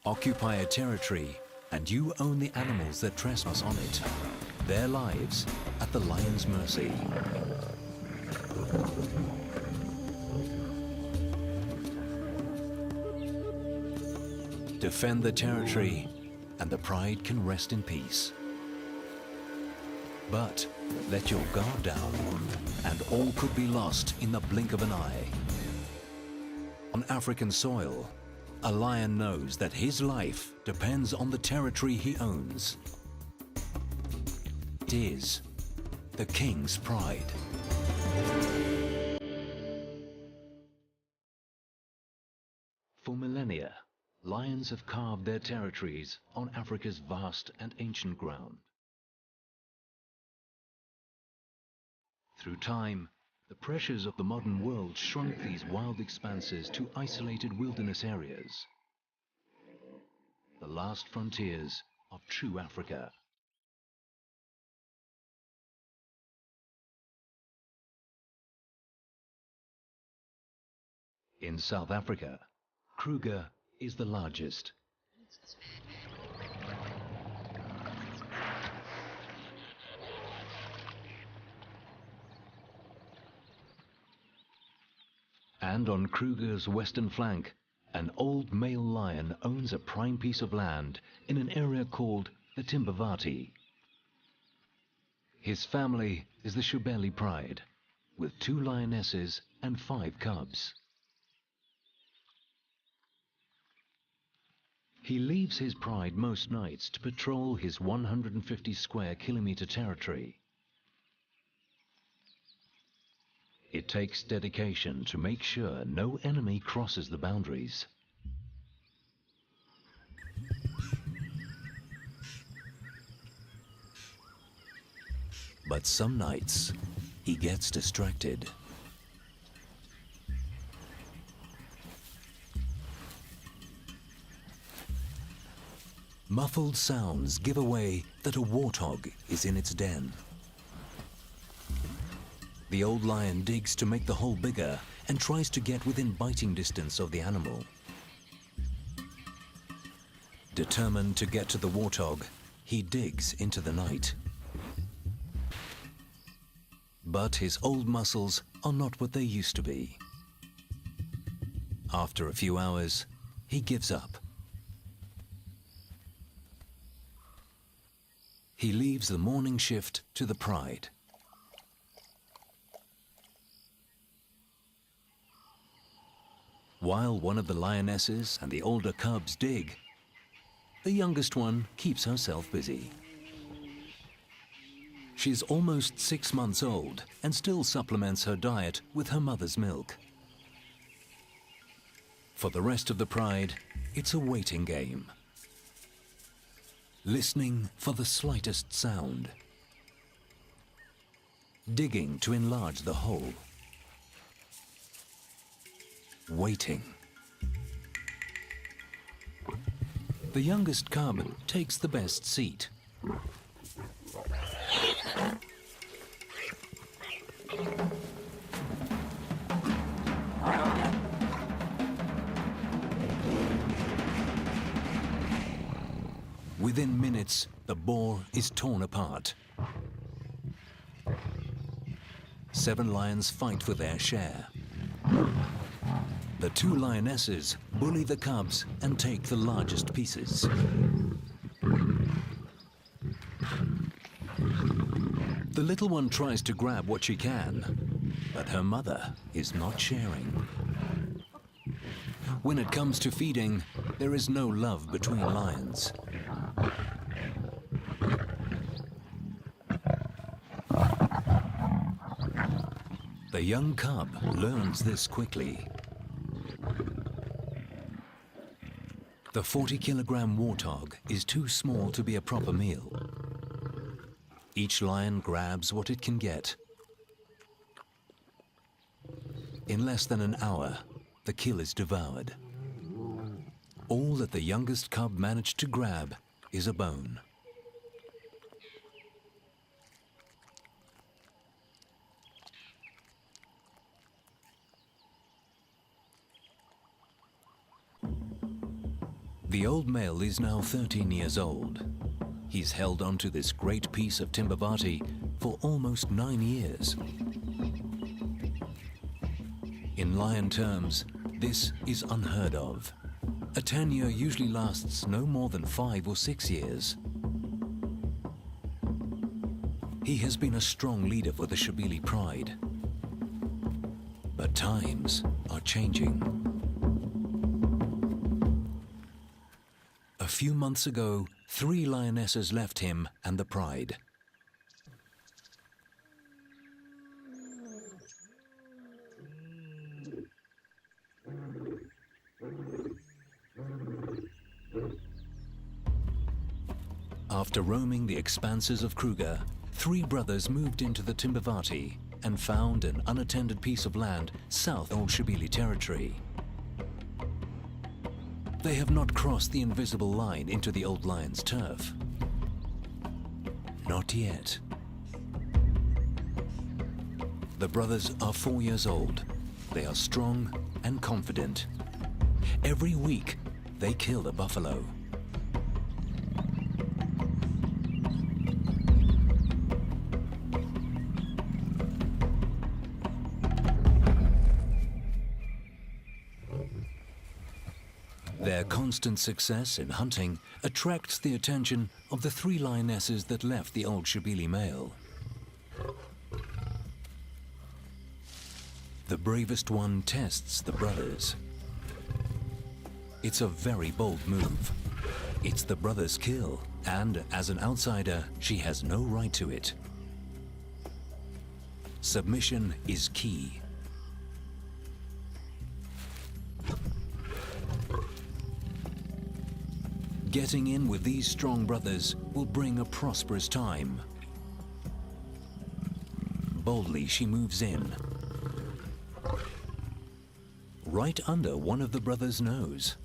Occupy a territory and you own the animals that trespass on it. Their lives at the lion's mercy. Defend the territory and the pride can rest in peace. But let your guard down and all could be lost in the blink of an eye. On African soil, a lion knows that his life depends on the territory he owns. It is the king's pride. For millennia, lions have carved their territories on Africa's vast and ancient ground. Through time, the pressures of the modern world shrunk these wild expanses to isolated wilderness areas, the last frontiers of true Africa. In South Africa, Kruger is the largest. And on Kruger's western flank, an old male lion owns a prime piece of land in an area called the Timbavati. His family is the Shubeli pride, with 2 lionesses and 5 cubs. He leaves his pride most nights to patrol his 150 square kilometer territory. It takes dedication to make sure no enemy crosses the boundaries. But some nights, he gets distracted. Muffled sounds give away that a warthog is in its den. The old lion digs to make the hole bigger and tries to get within biting distance of the animal. Determined to get to the warthog, he digs into the night. But his old muscles are not what they used to be. After a few hours, he gives up. He leaves the morning shift to the pride. While one of the lionesses and the older cubs dig, the youngest one keeps herself busy. She's almost 6 months old and still supplements her diet with her mother's milk. For the rest of the pride, it's a waiting game. Listening for the slightest sound. Digging to enlarge the hole. Waiting. The youngest cub takes the best seat. Within minutes, the boar is torn apart. 7 lions fight for their share. The 2 lionesses bully the cubs and take the largest pieces. The little one tries to grab what she can, but her mother is not sharing. When it comes to feeding, there is no love between lions. The young cub learns this quickly. The 40-kilogram warthog is too small to be a proper meal. Each lion grabs what it can get. In less than an hour, the kill is devoured. All that the youngest cub managed to grab is a bone. The old male is now 13 years old. He's held onto this great piece of Timbavati for almost 9 years. In lion terms, this is unheard of. A tenure usually lasts no more than 5 or 6 years. He has been a strong leader for the Shabili pride. But times are changing. A few months ago, 3 lionesses left him and the pride. After roaming the expanses of Kruger, 3 brothers moved into the Timbavati and found an unattended piece of land south of Old Shabili territory. They have not crossed the invisible line into the old lion's turf. Not yet. The brothers are 4 years old. They are strong and confident. Every week, they kill a buffalo. Their constant success in hunting attracts the attention of the 3 lionesses that left the old Shabili male. The bravest one tests the brothers. It's a very bold move. It's the brother's kill, and as an outsider, she has no right to it. Submission is key. Getting in with these strong brothers will bring a prosperous time. Boldly she moves in, right under one of the brothers' nose.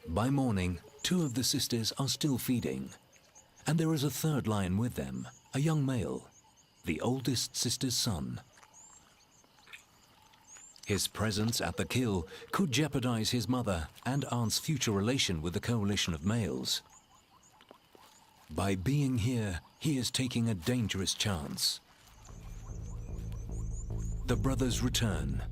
By morning, 2 of the sisters are still feeding. And there is a 3rd lion with them, a young male, the oldest sister's son. His presence at the kill could jeopardize his mother and aunt's future relation with the coalition of males. By being here, he is taking a dangerous chance. The brothers return.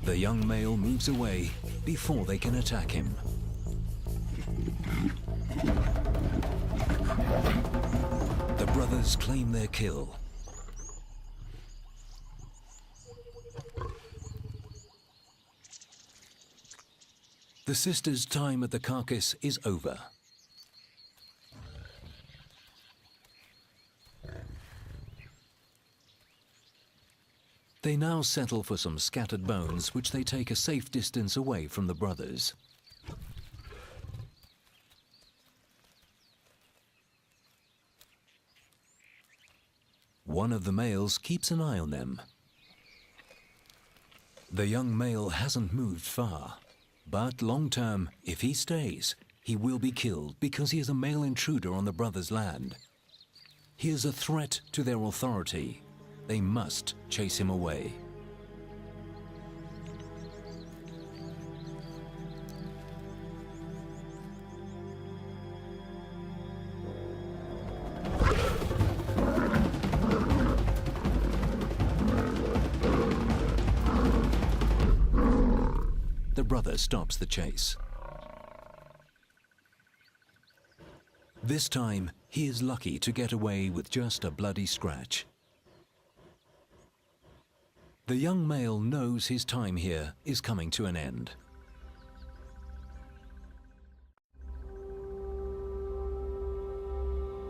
The young male moves away before they can attack him. The brothers claim their kill. The sisters' time at the carcass is over. They now settle for some scattered bones, which they take a safe distance away from the brothers. One of the males keeps an eye on them. The young male hasn't moved far, but long term, if he stays, he will be killed because he is a male intruder on the brothers' land. He is a threat to their authority. They must chase him away. The brother stops the chase. This time, he is lucky to get away with just a bloody scratch. The young male knows his time here is coming to an end.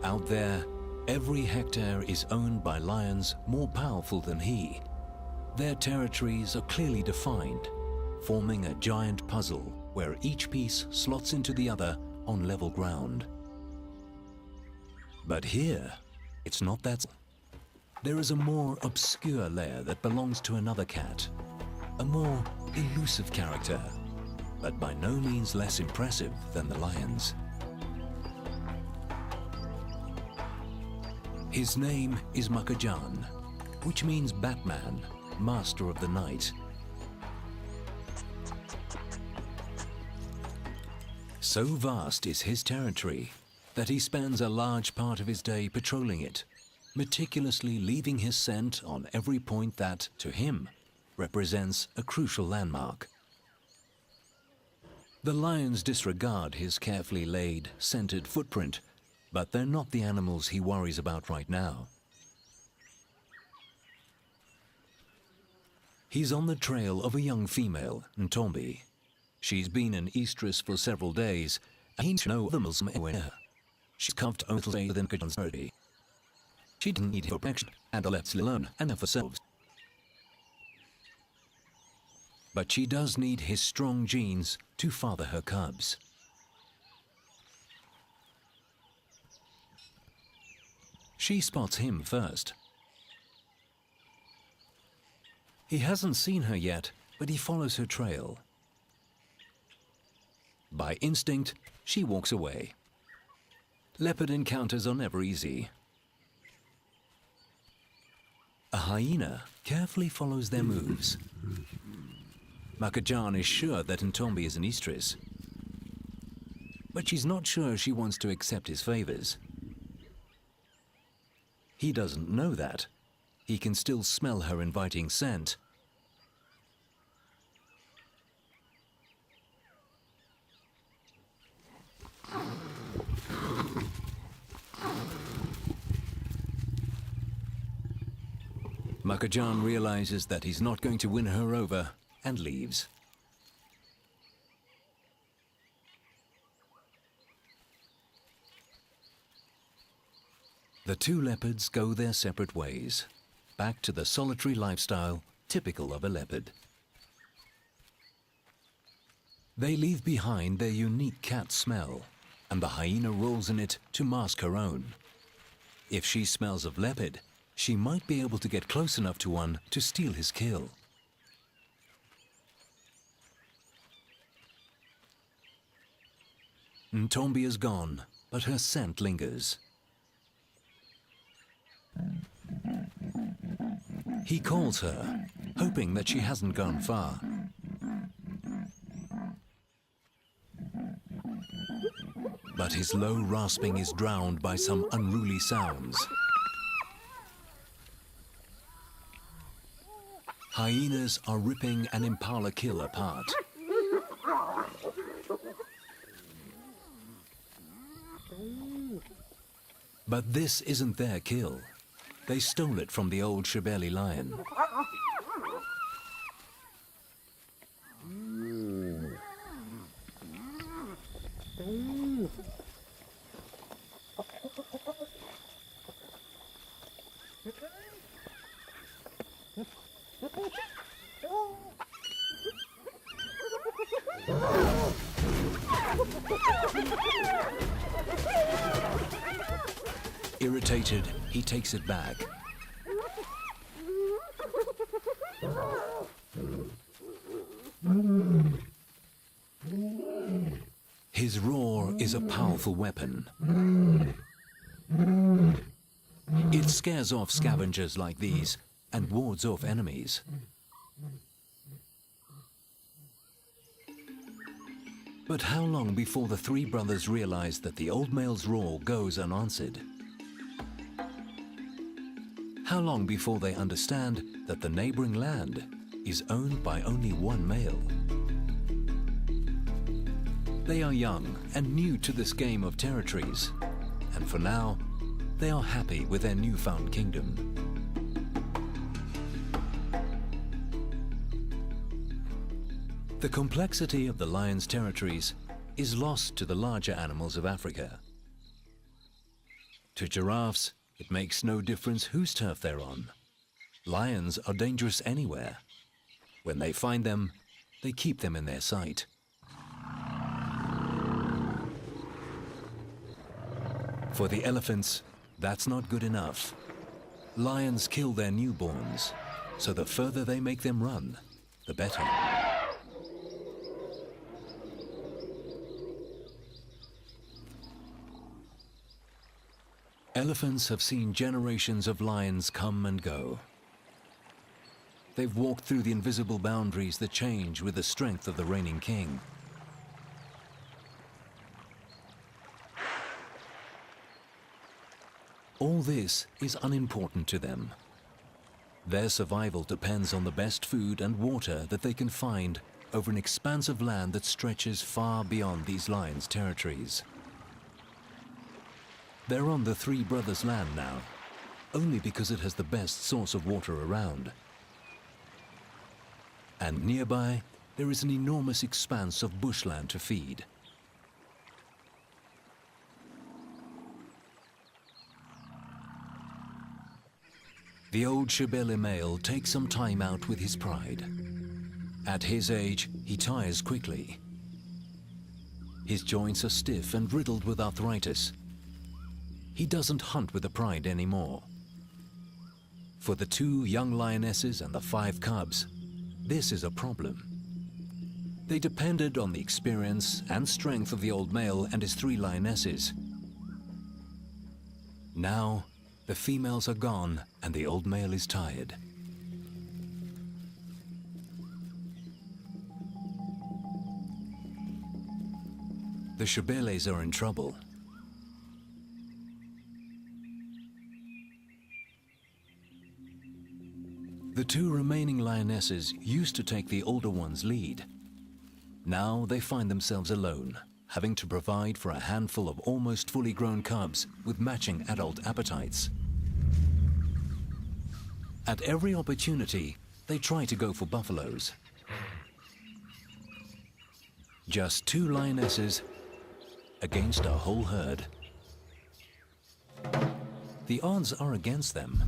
Out there, every hectare is owned by lions more powerful than he. Their territories are clearly defined, forming a giant puzzle where each piece slots into the other on level ground. But here, it's not that. There is a more obscure lair that belongs to another cat, a more elusive character, but by no means less impressive than the lions. His name is Makajan, which means Batman, master of the night. So vast is his territory that he spends a large part of his day patrolling it, meticulously leaving his scent on every point that, to him, represents a crucial landmark. The lions disregard his carefully laid, scented footprint, but they're not the animals he worries about right now. He's on the trail of a young female, Ntombi. She's been an estrus for several days, and he knows the Muslim anywhere. She's carved a little later than Kajan's 30. She didn't need her protection, and left alone and of herself. But she does need his strong genes to father her cubs. She spots him first. He hasn't seen her yet, but he follows her trail. By instinct, she walks away. Leopard encounters are never easy. A hyena carefully follows their moves. Makajan is sure that Ntombi is an estrus, but she's not sure she wants to accept his favors. He doesn't know that. He can still smell her inviting scent. Makajan realizes that he's not going to win her over and leaves. The two leopards go their separate ways, back to the solitary lifestyle typical of a leopard. They leave behind their unique cat smell, and the hyena rolls in it to mask her own. If she smells of leopard, she might be able to get close enough to one to steal his kill. Ntombi is gone, but her scent lingers. He calls her, hoping that she hasn't gone far. But his low rasping is drowned by some unruly sounds. Hyenas are ripping an impala kill apart. But this isn't their kill. They stole it from the old Shibeli lion. Irritated, he takes it back. His roar is a powerful weapon. It scares off scavengers like these and wards off enemies. But how long before the three brothers realize that the old male's roar goes unanswered? How long before they understand that the neighboring land is owned by only one male? They are young and new to this game of territories, and for now, they are happy with their newfound kingdom. The complexity of the lion's territories is lost to the larger animals of Africa. To giraffes, it makes no difference whose turf they're on. Lions are dangerous anywhere. When they find them, they keep them in their sight. For the elephants, that's not good enough. Lions kill their newborns, so the further they make them run, the better. Elephants have seen generations of lions come and go. They've walked through the invisible boundaries that change with the strength of the reigning king. All this is unimportant to them. Their survival depends on the best food and water that they can find over an expanse of land that stretches far beyond these lions' territories. They're on the three brothers' land now, only because it has the best source of water around. And nearby, there is an enormous expanse of bushland to feed. The old Shebele male takes some time out with his pride. At his age, he tires quickly. His joints are stiff and riddled with arthritis. He doesn't hunt with the pride anymore. For the 2 young lionesses and the 5 cubs, this is a problem. They depended on the experience and strength of the old male and his 3 lionesses. Now, the females are gone and the old male is tired. The Shebeles are in trouble. The 2 remaining lionesses used to take the older one's lead. Now they find themselves alone, having to provide for a handful of almost fully grown cubs with matching adult appetites. At every opportunity, they try to go for buffaloes. Just 2 lionesses against a whole herd. The odds are against them.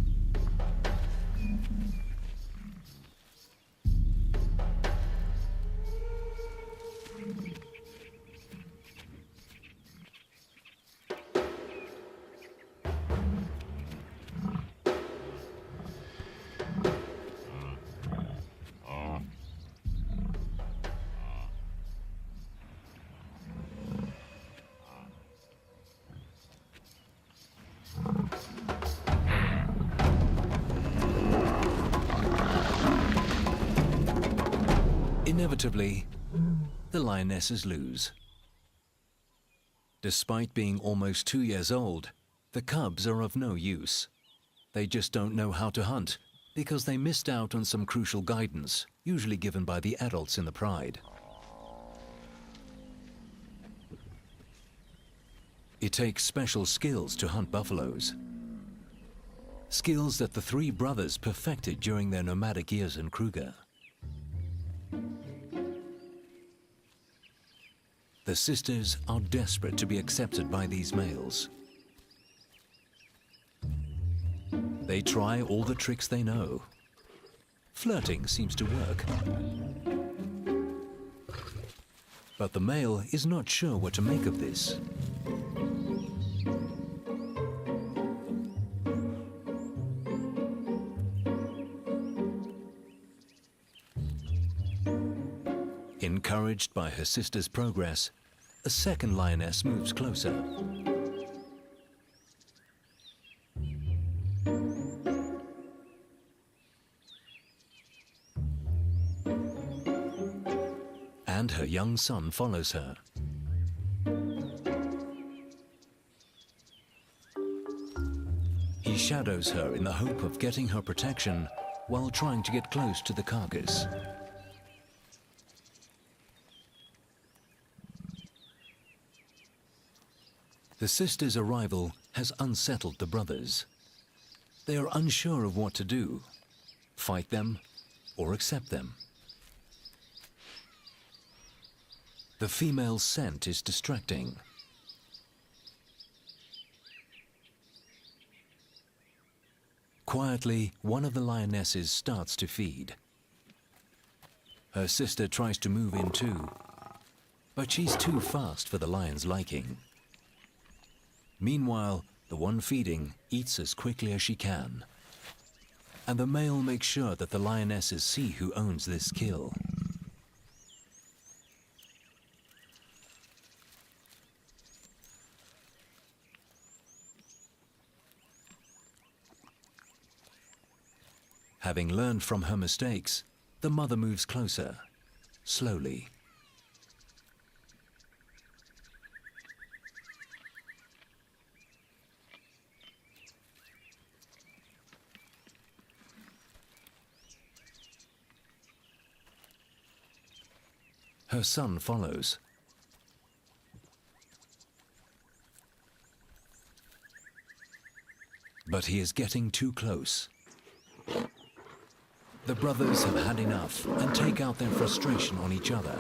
Inevitably, the lionesses lose. Despite being almost 2 years old, the cubs are of no use. They just don't know how to hunt because they missed out on some crucial guidance, usually given by the adults in the pride. It takes special skills to hunt buffaloes. Skills that the 3 brothers perfected during their nomadic years in Kruger. The sisters are desperate to be accepted by these males. They try all the tricks they know. Flirting seems to work. But the male is not sure what to make of this. Encouraged by her sister's progress, a second lioness moves closer. And her young son follows her. He shadows her in the hope of getting her protection while trying to get close to the carcass. The sisters' arrival has unsettled the brothers. They are unsure of what to do, fight them or accept them. The female's scent is distracting. Quietly, one of the lionesses starts to feed. Her sister tries to move in too, but she's too fast for the lion's liking. Meanwhile, the one feeding eats as quickly as she can. and the male makes sure that the lionesses see who owns this kill. Having learned from her mistakes, the mother moves closer, slowly. Her son follows. But he is getting too close. The brothers have had enough and take out their frustration on each other.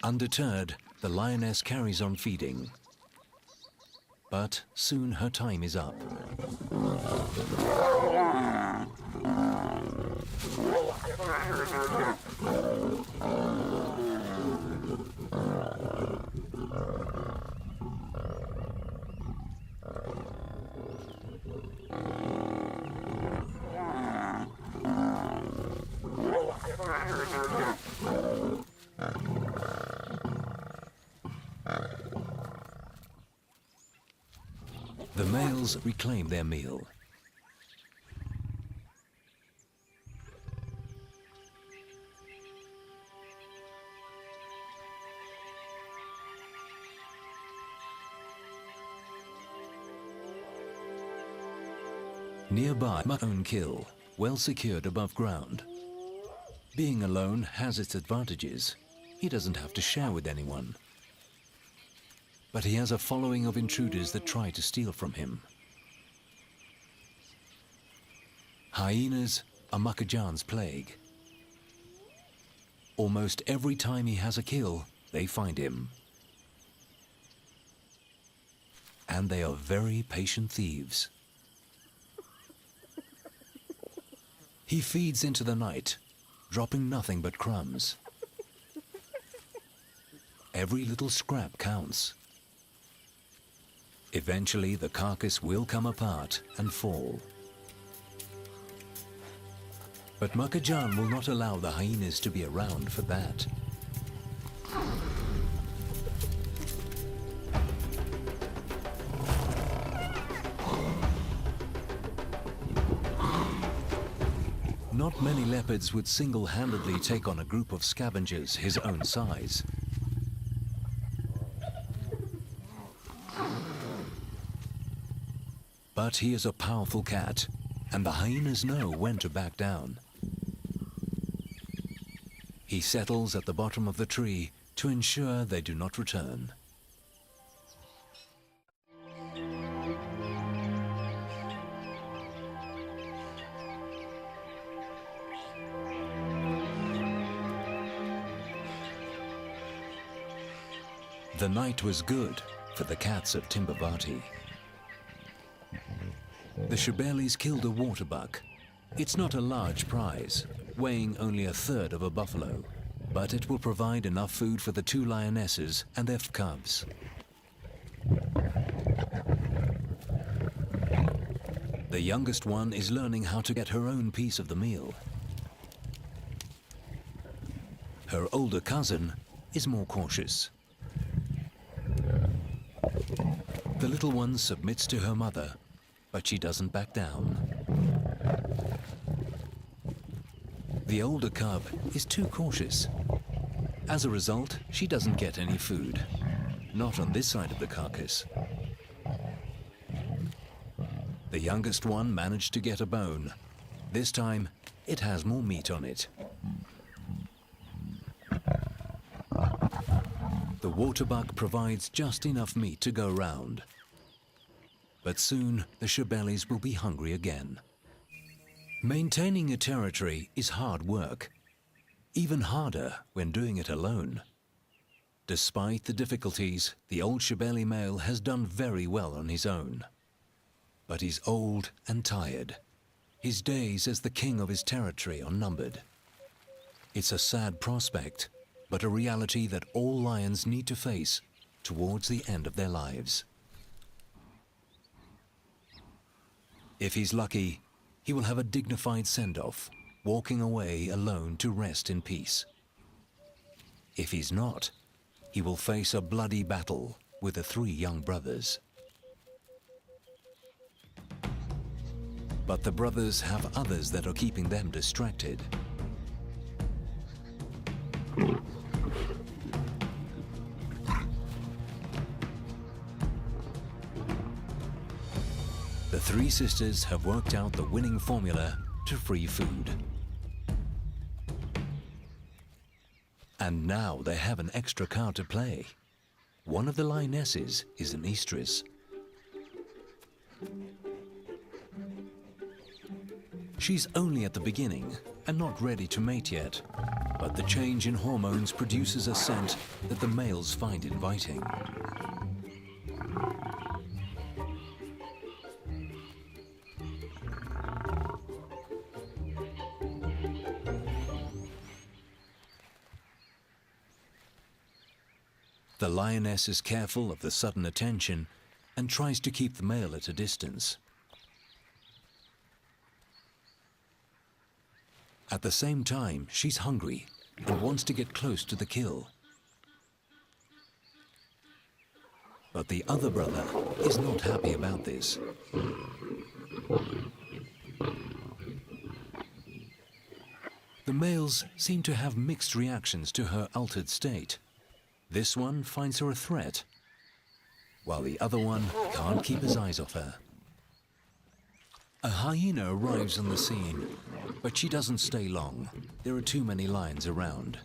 Undeterred, the lioness carries on feeding. But soon her time is up. The males reclaim their meal. Nearby, my own kill, well secured above ground. Being alone has its advantages. He doesn't have to share with anyone. But he has a following of intruders that try to steal from him. Hyenas are Makajan's plague. Almost every time he has a kill, they find him. And they are very patient thieves. He feeds into the night, dropping nothing but crumbs. Every little scrap counts. Eventually, the carcass will come apart and fall. But Makajan will not allow the hyenas to be around for that. Not many leopards would single-handedly take on a group of scavengers his own size. But he is a powerful cat, and the hyenas know when to back down. He settles at the bottom of the tree to ensure they do not return. The night was good for the cats of Timbavati. The Shebelis killed a waterbuck. It's not a large prize, weighing only a third of a buffalo, but it will provide enough food for the two lionesses and their cubs. The youngest one is learning how to get her own piece of the meal. Her older cousin is more cautious. The little one submits to her mother, but she doesn't back down. The older cub is too cautious. As a result, she doesn't get any food. Not on this side of the carcass. The youngest one managed to get a bone. This time, it has more meat on it. The waterbuck provides just enough meat to go round. But soon, the Shebelis will be hungry again. Maintaining a territory is hard work, even harder when doing it alone. Despite the difficulties, the old Shebeli male has done very well on his own. But he's old and tired. His days as the king of his territory are numbered. It's a sad prospect, but a reality that all lions need to face towards the end of their lives. If he's lucky, he will have a dignified send-off, walking away alone to rest in peace. If he's not, he will face a bloody battle with the 3 young brothers. But the brothers have others that are keeping them distracted. The 3 sisters have worked out the winning formula to free food. And now they have an extra card to play. One of the lionesses is an estrus. She's only at the beginning and not ready to mate yet, but the change in hormones produces a scent that the males find inviting. The lioness is careful of the sudden attention and tries to keep the male at a distance. At the same time, she's hungry and wants to get close to the kill. But the other brother is not happy about this. The males seem to have mixed reactions to her altered state. This one finds her a threat, while the other one can't keep his eyes off her. A hyena arrives on the scene, but she doesn't stay long. There are too many lions around.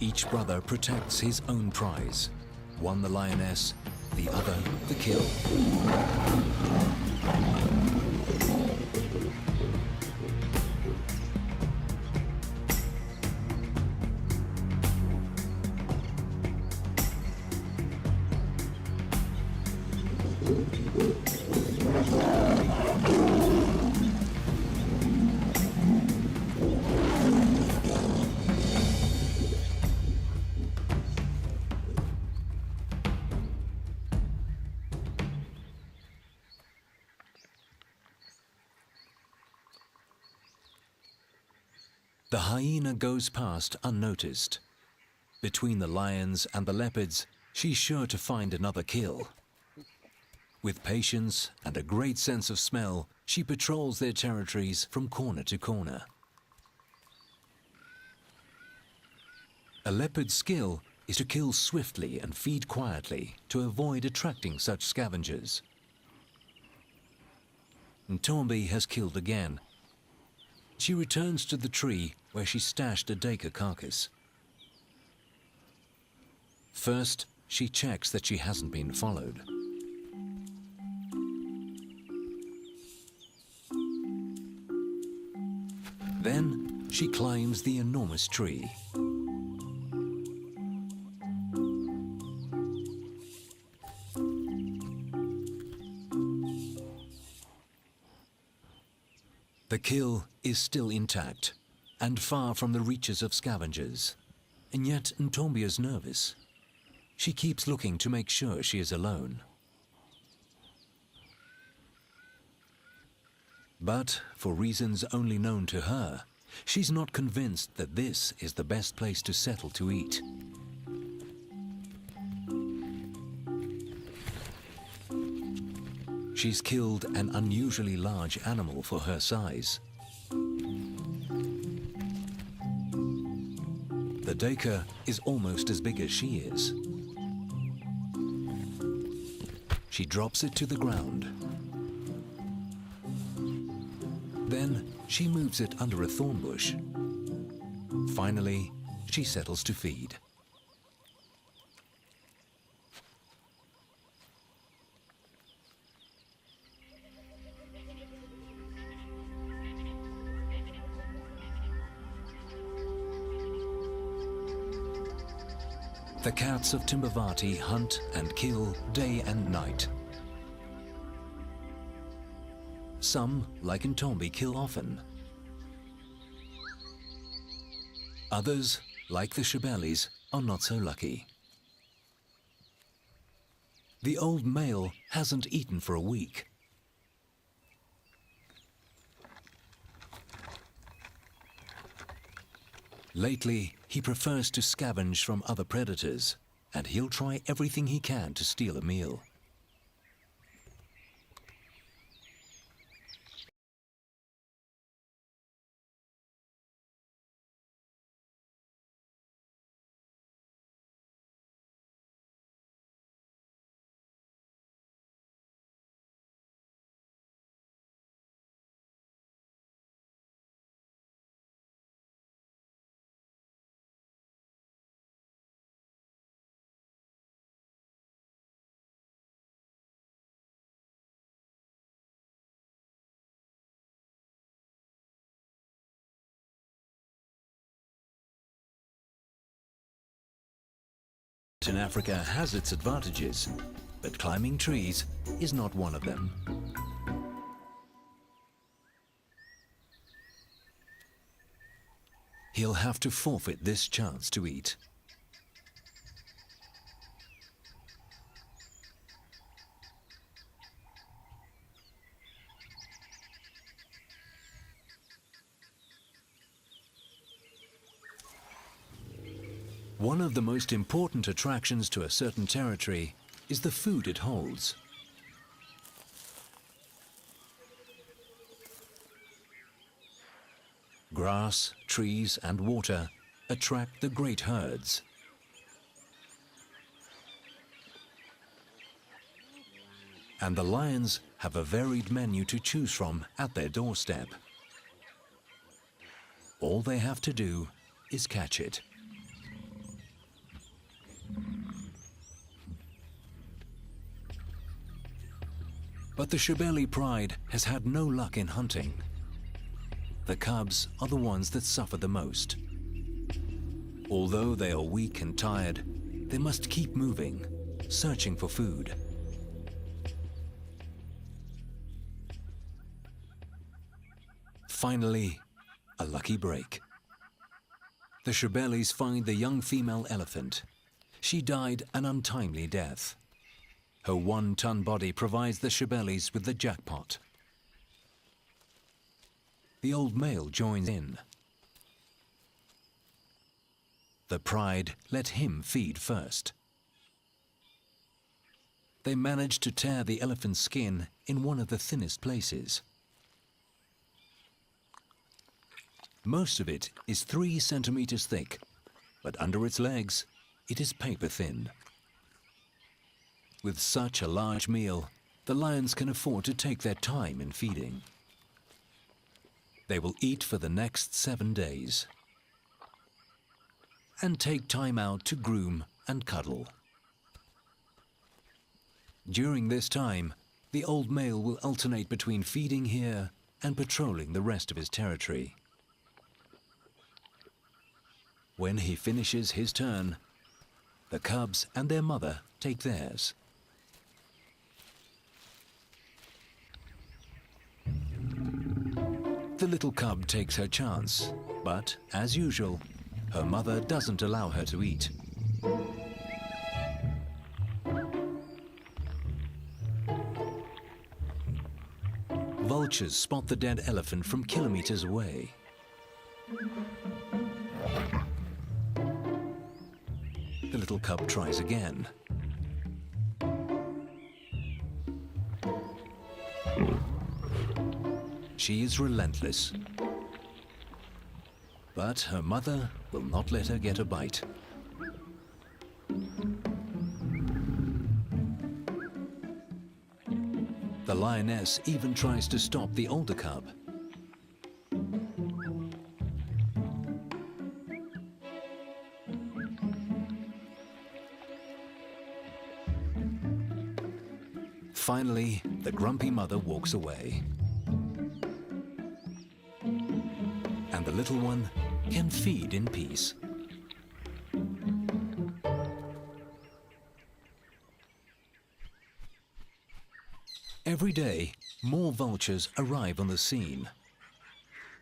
Each brother protects his own prize. One the lioness, the other the kill. The hyena goes past unnoticed. Between the lions and the leopards, she's sure to find another kill. With patience and a great sense of smell, she patrols their territories from corner to corner. A leopard's skill is to kill swiftly and feed quietly to avoid attracting such scavengers. Ntombi has killed again. She returns to the tree where she stashed a duiker carcass. First, she checks that she hasn't been followed. Then, she climbs the enormous tree. The kill is still intact and far from the reaches of scavengers. And yet Ntombi is nervous. She keeps looking to make sure she is alone. But, for reasons only known to her, she's not convinced that this is the best place to settle to eat. She's killed an unusually large animal for her size. The duiker is almost as big as she is. She drops it to the ground. Then she moves it under a thorn bush. Finally, she settles to feed. The cats of Timbavati hunt and kill day and night. Some, like Ntombi, kill often. Others, like the Shebelis, are not so lucky. The old male hasn't eaten for a week. Lately, he prefers to scavenge from other predators, and he'll try everything he can to steal a meal. In Africa has its advantages, but climbing trees is not one of them. He'll have to forfeit this chance to eat. One of the most important attractions to a certain territory is the food it holds. Grass, trees, and water attract the great herds. And the lions have a varied menu to choose from at their doorstep. All they have to do is catch it. But the Shebeli pride has had no luck in hunting. The cubs are the ones that suffer the most. Although they are weak and tired, they must keep moving, searching for food. Finally, a lucky break. The Shebelis find the young female elephant. She died an untimely death. Her 1-ton body provides the Shebelis with the jackpot. The old male joins in. The pride let him feed first. They manage to tear the elephant's skin in one of the thinnest places. Most of it is 3 centimeters thick, but under its legs, it is paper thin. With such a large meal, the lions can afford to take their time in feeding. They will eat for the next 7 days and take time out to groom and cuddle. During this time, the old male will alternate between feeding here and patrolling the rest of his territory. When he finishes his turn, the cubs and their mother take theirs. The little cub takes her chance, but, as usual, her mother doesn't allow her to eat. Vultures spot the dead elephant from kilometers away. The little cub tries again. She is relentless. But her mother will not let her get a bite. The lioness even tries to stop the older cub. Finally, the grumpy mother walks away. And the little one can feed in peace. Every day, more vultures arrive on the scene.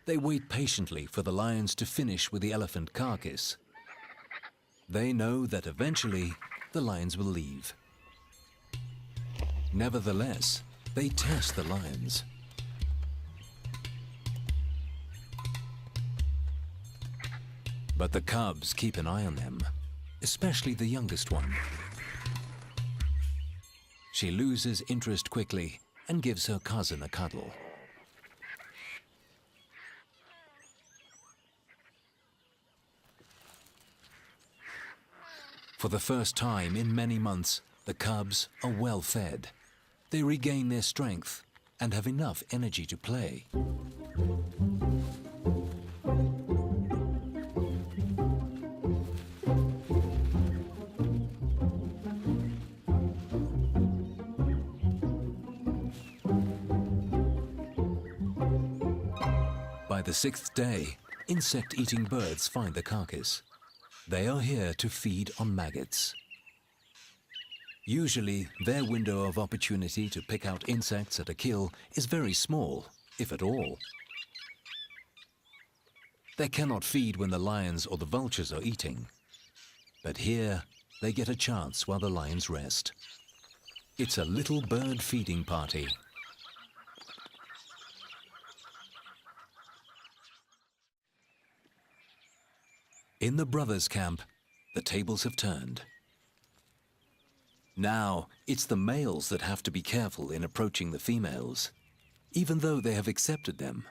They wait patiently for the lions to finish with the elephant carcass. They know that eventually the lions will leave. Nevertheless, they test the lions. But the cubs keep an eye on them, especially the youngest one. She loses interest quickly and gives her cousin a cuddle. For the first time in many months, the cubs are well fed. They regain their strength and have enough energy to play. By the sixth day, insect-eating birds find the carcass. They are here to feed on maggots. Usually, their window of opportunity to pick out insects at a kill is very small, if at all. They cannot feed when the lions or the vultures are eating. But here, they get a chance while the lions rest. It's a little bird feeding party. In the brothers' camp, the tables have turned. Now, it's the males that have to be careful in approaching the females, even though they have accepted them.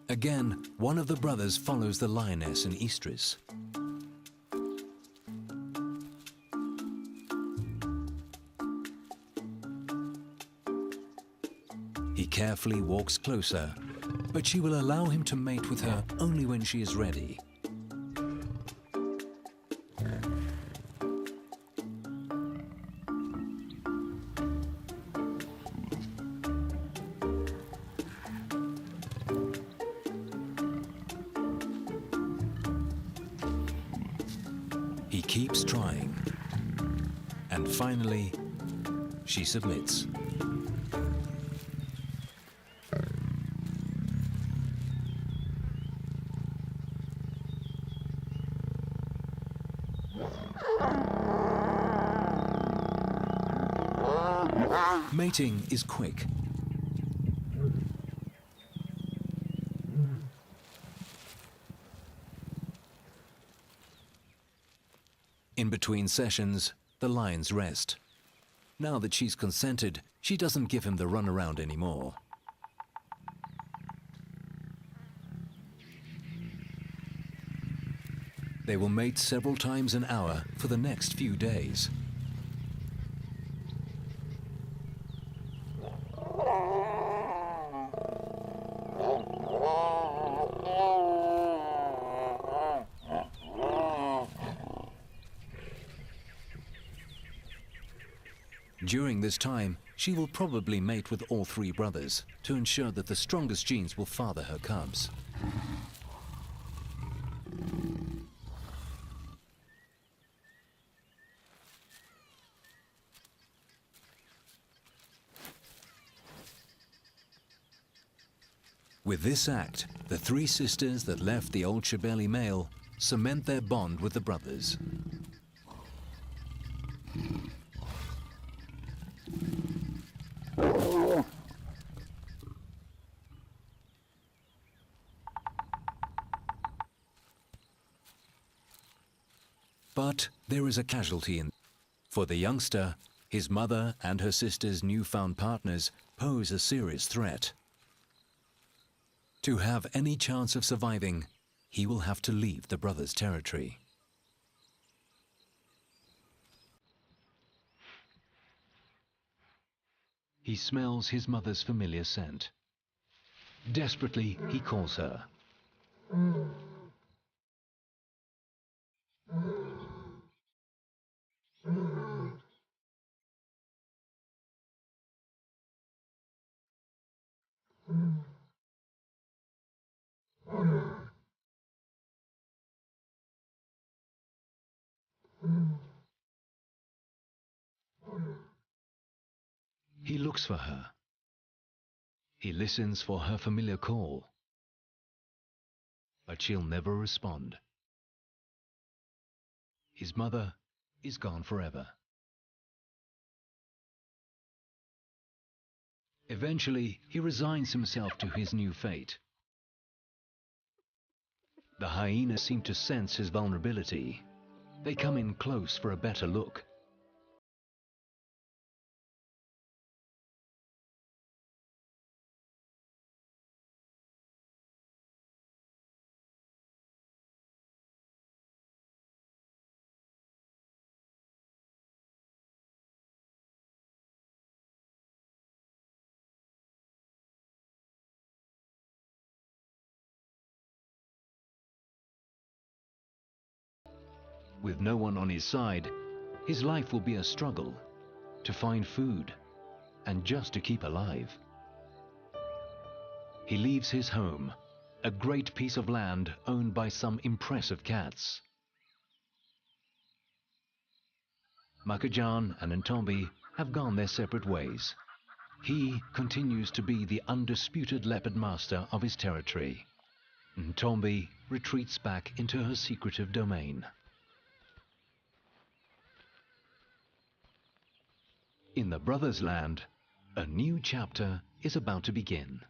Again, one of the brothers follows the lioness and estrus. He carefully walks closer, but she will allow him to mate with her only when she is ready. He keeps trying, and finally, she submits. Mating is quick. In between sessions, the lions rest. Now that she's consented, she doesn't give him the runaround anymore. They will mate several times an hour for the next few days. During this time, she will probably mate with all three brothers to ensure that the strongest genes will father her cubs. With this act, the three sisters that left the old Shebeli male cement their bond with the brothers. But there is a casualty for the youngster. His mother and her sister's newfound partners pose a serious threat. To have any chance of surviving, he will have to leave the brothers' territory. He smells his mother's familiar scent. Desperately, he calls her. He looks for her. He listens for her familiar call. But she'll never respond. His mother is gone forever. Eventually, he resigns himself to his new fate. The hyenas seem to sense his vulnerability. They come in close for a better look. With no one on his side, his life will be a struggle to find food and just to keep alive. He leaves his home, a great piece of land owned by some impressive cats. Makajan and Ntombi have gone their separate ways. He continues to be the undisputed leopard master of his territory. Ntombi retreats back into her secretive domain. In the brothers' land, a new chapter is about to begin.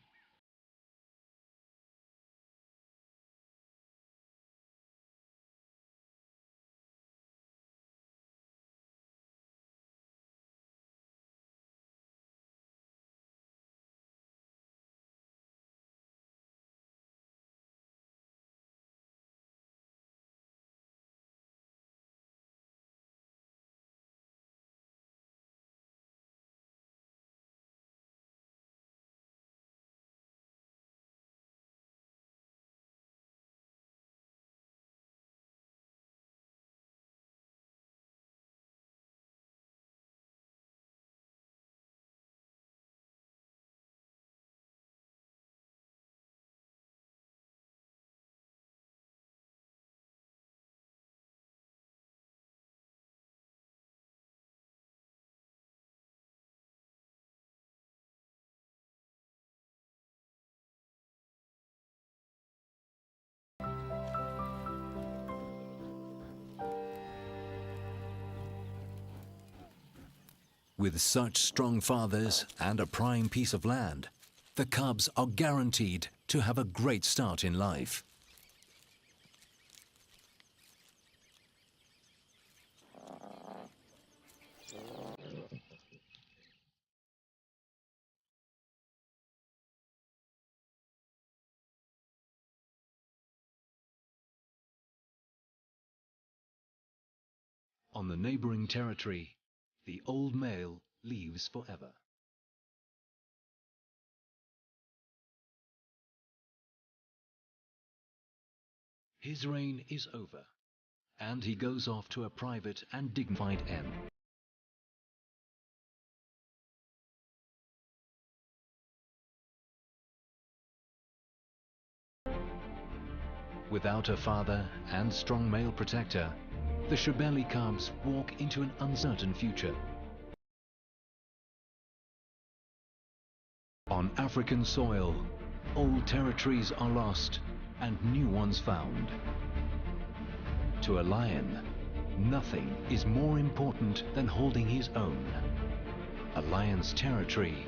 With such strong fathers and a prime piece of land, the cubs are guaranteed to have a great start in life. On the neighboring territory, the old male leaves forever. His reign is over, and he goes off to a private and dignified end. Without a father and strong male protector, the Shebeli cubs walk into an uncertain future. On African soil, old territories are lost and new ones found. To a lion, nothing is more important than holding his own. A lion's territory